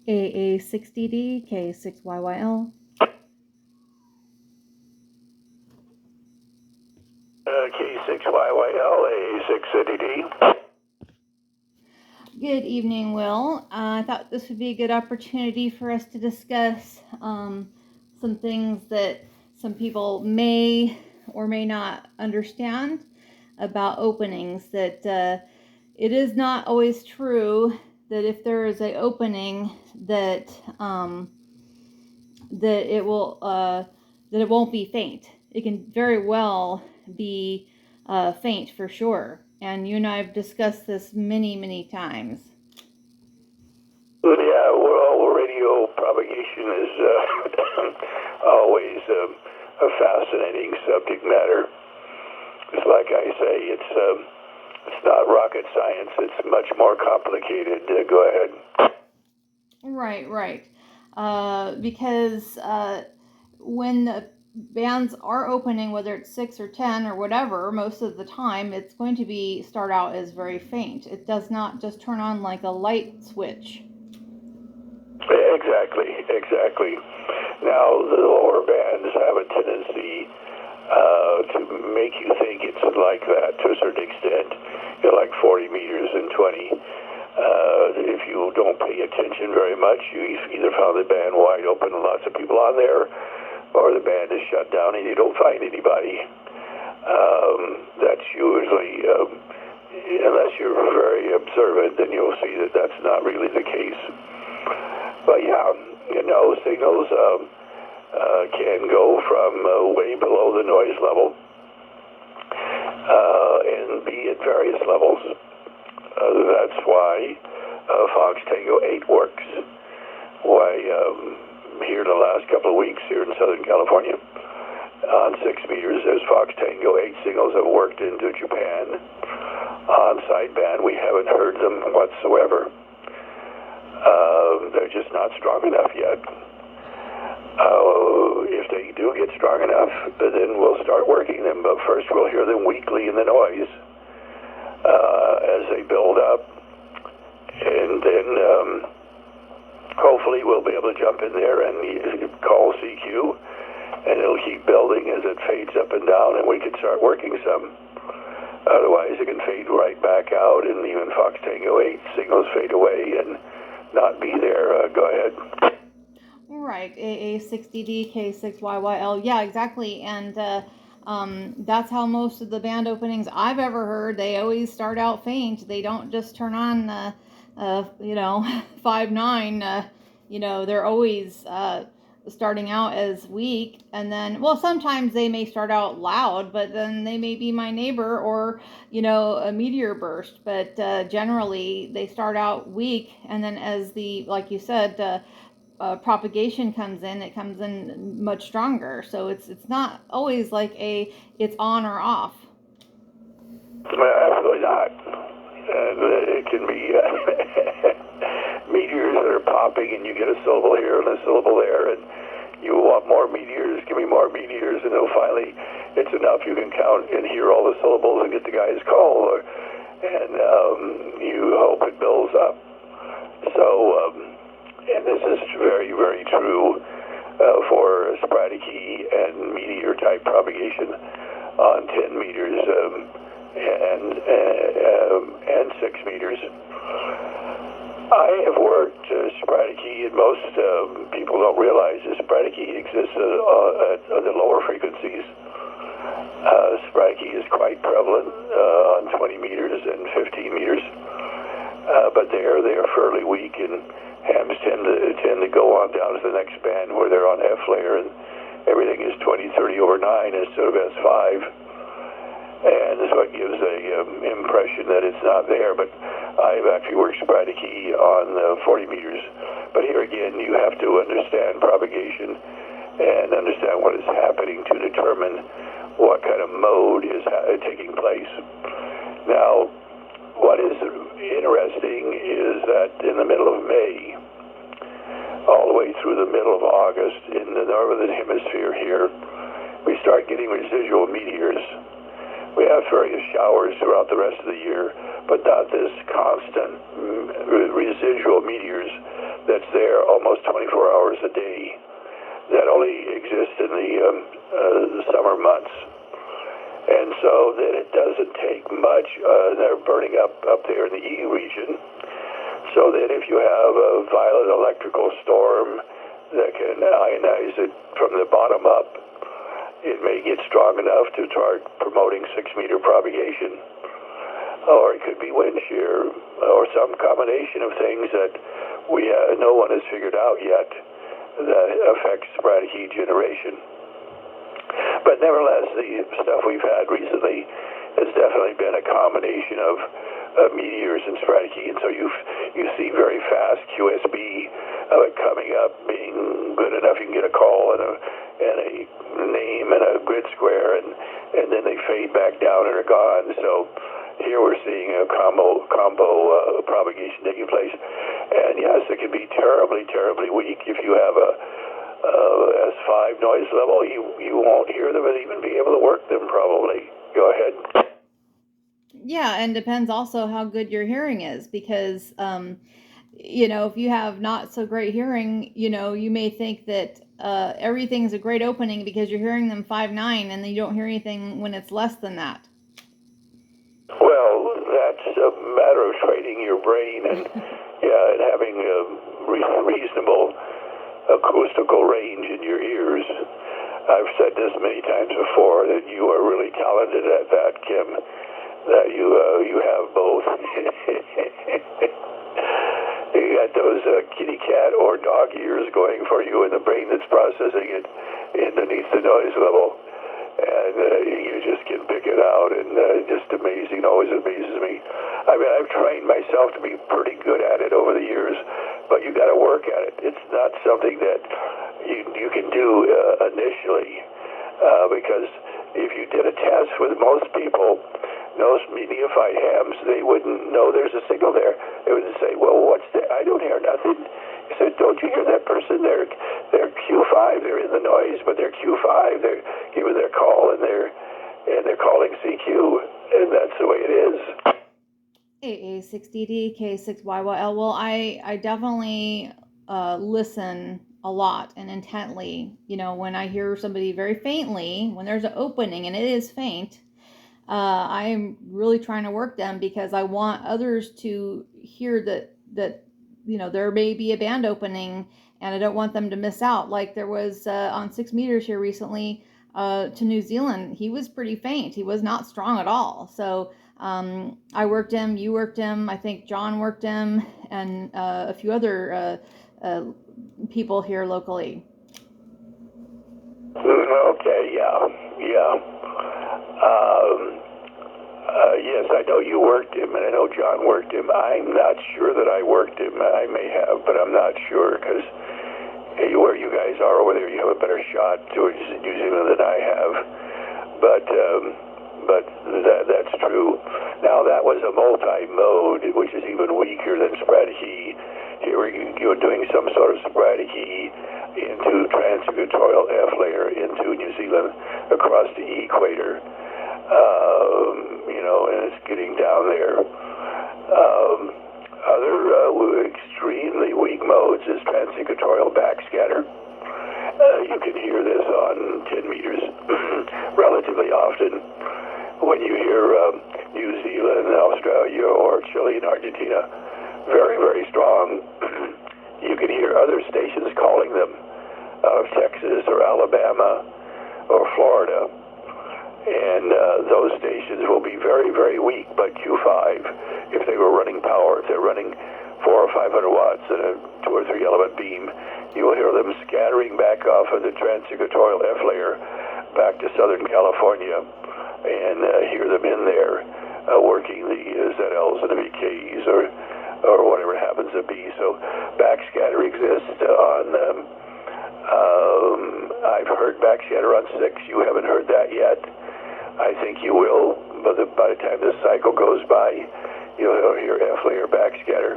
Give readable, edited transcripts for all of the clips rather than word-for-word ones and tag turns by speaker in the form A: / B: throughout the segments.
A: AA6DD, K6YYL.
B: K6YYL, AA6DD.
A: Good evening, Will. I thought this would be a good opportunity for us to discuss some things that some people may or may not understand about openings. That it is not always true that if there is an opening that that it will that it won't be faint. It can very well be faint for sure. And you and I have discussed this many times.
B: Yeah, well, radio propagation is always a fascinating subject matter. It's like I say, it's not rocket science. It's much more complicated. Go ahead.
A: Right. Because when the bands are opening, whether it's 6 or 10 or whatever, most of the time it's going to start out as very faint. It does not just turn on like a light switch.
B: Exactly. Now, the lower bands have a tendency to make you think it's like that to a certain extent. Like 40 meters and 20. If you don't pay attention very much, you either found the band wide open and lots of people on there, or the band is shut down and you don't find anybody. That's usually, unless you're very observant, then you'll see that that's not really the case. But yeah, signals can go from way below the noise level and be at various levels. That's why Fox Tango 8 works. Why, here in the last couple of weeks here in Southern California, on 6 meters, there's Fox Tango 8 signals have worked into Japan. On sideband, we haven't heard them whatsoever. They're just not strong enough yet. If they do get strong enough, then we'll start working them. But first, we'll hear them weakly in the noise as they build up, and then hopefully we'll be able to jump in there and call CQ, and it'll keep building as it fades up and down, and we can start working some. Otherwise, it can fade right back out, and even Fox Tango 8 signals fade away and not be there. Go ahead.
A: Right, AA6DD, K6YYL. Yeah, exactly. And that's how most of the band openings I've ever heard, they always start out faint. They don't just turn on, 5/9. They're always starting out as weak. And then, well, sometimes they may start out loud, but then they may be my neighbor or, a meteor burst. But generally, they start out weak. And then as like you said, propagation comes in, it comes in much stronger. So it's not always like it's on or off.
B: Absolutely not. It can be meteors that are popping, and you get a syllable here and a syllable there, and you want more meteors. Give me more meteors, and then finally, it's enough. You can count and hear all the syllables and get the guy's call, and you hope it builds up. So. And this is very true for sporadic and meteor-type propagation on 10 meters and 6 meters. I have worked sporadic, and most people don't realize that sporadic exists at the lower frequencies. Sporadic is quite prevalent on 20 meters and 15 meters, but they are fairly weak, and hams tend to go on down to the next band where they're on F layer, and everything is 20/30/9 instead of S5, and so it gives a impression that it's not there. But I've actually worked sporadic on 40 meters. But here again, you have to understand propagation and understand what is happening to determine what kind of mode is taking place. Now, what is interesting is that in the middle of May, all the way through the middle of August in the northern hemisphere here, we start getting residual meteors. We have various showers throughout the rest of the year, but not this constant residual meteors that's there almost 24 hours a day that only exist in the summer months. And so that it doesn't take much. They're burning up there in the E region. So that if you have a violent electrical storm that can ionize it from the bottom up, it may get strong enough to start promoting 6-meter propagation. Or it could be wind shear, or some combination of things that no one has figured out yet that affects sporadic heat generation. But nevertheless, the stuff we've had recently has definitely been a combination of meteors and sporadic heat, and so you see very fast QSB of it coming up, being good enough. You can get a call and a name and a grid square, and then they fade back down and are gone. So here we're seeing a combo propagation taking place, and yes, it can be terribly, terribly weak if you have a S5 noise level. You won't hear them and even be able to work them probably. Go ahead.
A: Yeah, and depends also how good your hearing is, because if you have not so great hearing, you may think that everything's a great opening because you're hearing them 5.9, and then you don't hear anything when it's less than that.
B: Well, that's a matter of training your brain and and having a reasonable acoustical range in your ears. I've said this many times before that you are really talented at that, Kim. That you have both. You got those kitty cat or dog ears going for you in the brain that's processing it underneath the noise level, and you just can pick it out, and just amazing. Always amazes me. I mean, I've trained myself to be pretty good at it over the years, but you got to work at it. It's not something that you can do initially, because if you did a test with most people, those neophyte hams, they wouldn't know there's a signal there. They would say, "Well, what's that? I don't hear nothing." I said, "Don't you hear that person? They're Q5. They're in the noise, but they're Q5. They're giving their call, and they're calling CQ, and that's the way it is."
A: AA6DD K6YYL. Well, I definitely listen a lot and intently. When I hear somebody very faintly, when there's an opening and it is faint, I'm really trying to work them, because I want others to hear that there may be a band opening, and I don't want them to miss out. Like there was on 6 meters here recently to New Zealand. He was pretty faint. He was not strong at all. So I worked him, you worked him, I think John worked him, and a few other people here locally.
B: Okay, yeah. Yes, I know you worked him, and I know John worked him. I'm not sure that I worked him. I may have, but I'm not sure, because where you guys are over there, you have a better shot towards New Zealand than I have. But that's true. Now, that was a multi-mode, which is even weaker than sporadic heat. Here you're doing some sort of sporadic heat into transequatorial F layer into New Zealand across the equator. And it's getting down there. Other extremely weak modes is transequatorial backscatter. You can hear this on 10 meters relatively often when you hear New Zealand, Australia, or Chile and Argentina. Very, very strong. You can hear other stations calling them out of Texas or Alabama or Florida. And those stations will be very, very weak, but Q5, if they were running power, if they're running 400 or 500 watts in a 2 or 3 element beam, you will hear them scattering back off of the transequatorial F layer back to Southern California, and hear them in there working the ZLs and the VKs or whatever it happens to be. So backscatter exists on I've heard backscatter on 6. You haven't heard that yet. I think you will, but by the time this cycle goes by, you'll hear F layer backscatter.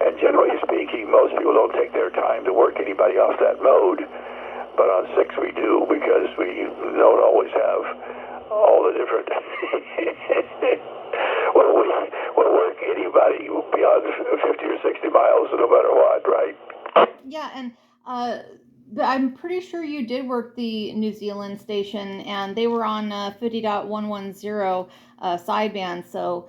B: And generally speaking, most people don't take their time to work anybody off that mode. But on 6 we do, because we don't always have all the different. We'll work anybody beyond 50 or 60 miles, no matter what, right?
A: Yeah, and but I'm pretty sure you did work the New Zealand station, and they were on 50.110 sideband. So,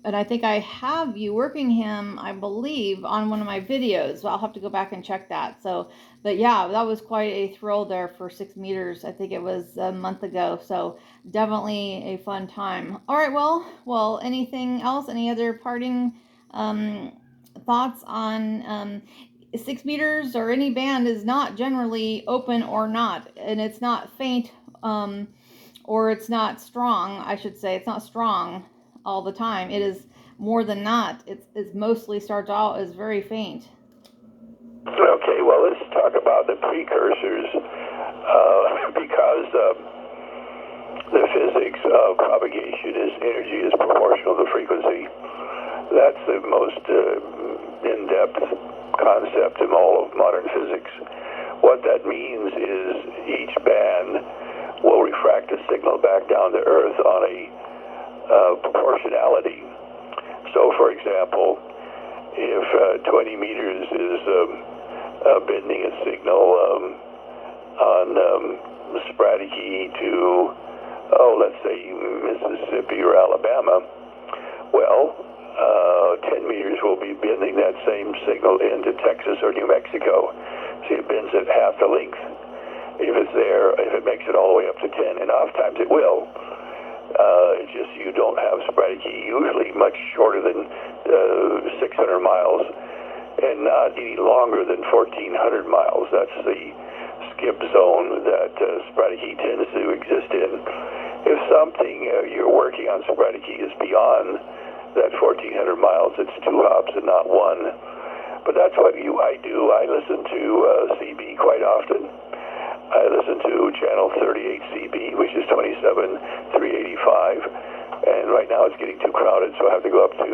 A: and I think I have you working him, I believe, on one of my videos. So I'll have to go back and check that. So, but yeah, that was quite a thrill there for 6 meters. I think it was a month ago. So definitely a fun time. All right, well, anything else? Any other parting thoughts on 6 meters or any band is not generally open or not, and it's not faint, or it's not strong. I should say it's not strong all the time. It is more than not. It's mostly starts out as very faint.
B: Okay, well, let's talk about the precursors, because the physics of propagation is energy is proportional to frequency. That's the most in-depth concept in all of modern physics. What that means is each band will refract a signal back down to Earth on a proportionality. So, for example, if 20 meters is bending a signal on Spraticke to, let's say Mississippi or Alabama, well, 10 meters will be bending that same signal into Texas or New Mexico. So it bends it half the length. If it makes it all the way up to 10, and oftentimes it will. It's just you don't have Spraticke usually much shorter than 600 miles and not any longer than 1,400 miles. That's the skip zone that Spraticke tends to exist in. If something you're working on Spraticke is beyond that 1,400 miles, it's 2 hops and not 1. But that's what I do. I listen to CB quite often. I listen to channel 38CB, which is 27,385, and right now it's getting too crowded, so I have to go up to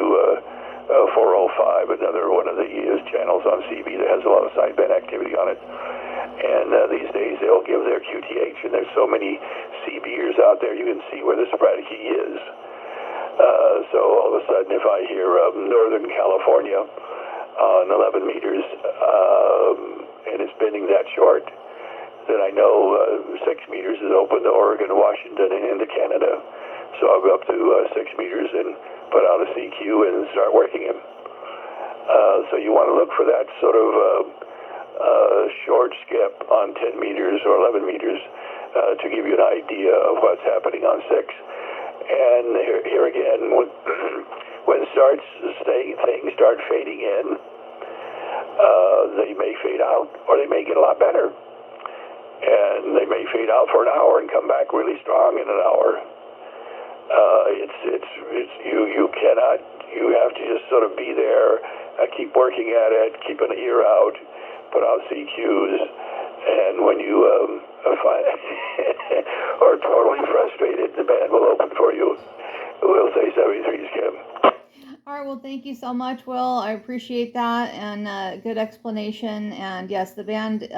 B: 405, another one of the channels on CB that has a lot of sideband activity on it. And these days they'll give their QTH, and there's so many CBers out there, you can see where the Spraticke is. So all of a sudden, if I hear Northern California on 11 meters, and it's bending that short, then I know 6 meters is open to Oregon, Washington, and into Canada. So I'll go up to 6 meters and put out a CQ and start working him. So you want to look for that sort of short skip on 10 meters or 11 meters to give you an idea of what's happening on 6. And here again, when things start fading in, they may fade out or they may get a lot better. And they may fade out for an hour and come back really strong in an hour. You have to just sort of be there, keep working at it, keep an ear out, put out CQs, and when you are totally frustrated, the band will open for you. We'll say 73's Kim.
A: All right, well, thank you so much, Will. I appreciate that, and good explanation. And yes, the band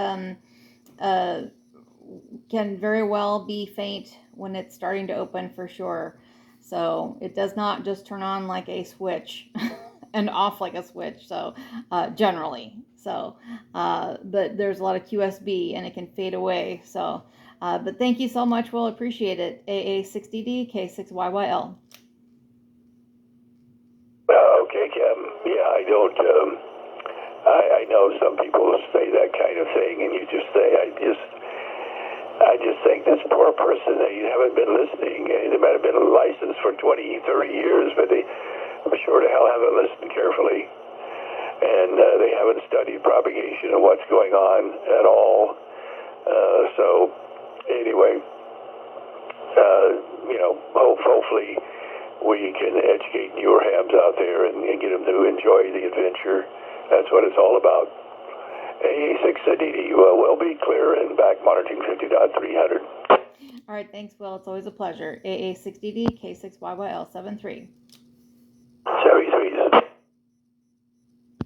A: can very well be faint when it's starting to open, for sure. So it does not just turn on like a switch and off like a switch. So generally, but there's a lot of QSB and it can fade away. So, but thank you so much, Will. Appreciate it. AA6DD K6YYL.
B: Okay, Kim. Yeah, I don't. I know some people say that kind of thing, and you just say, I just think this poor person, they haven't been listening. They might have been licensed for 20, 30 years, but they sure to hell haven't listened carefully. And they haven't studied propagation and what's going on at all. So, anyway, hopefully we can educate newer hams out there and get them to enjoy the adventure. That's what it's all about. AA6DD will be clear and back monitoring 50.300.
A: All right, thanks, Will. It's always a pleasure. AA6DD K6YYL 73.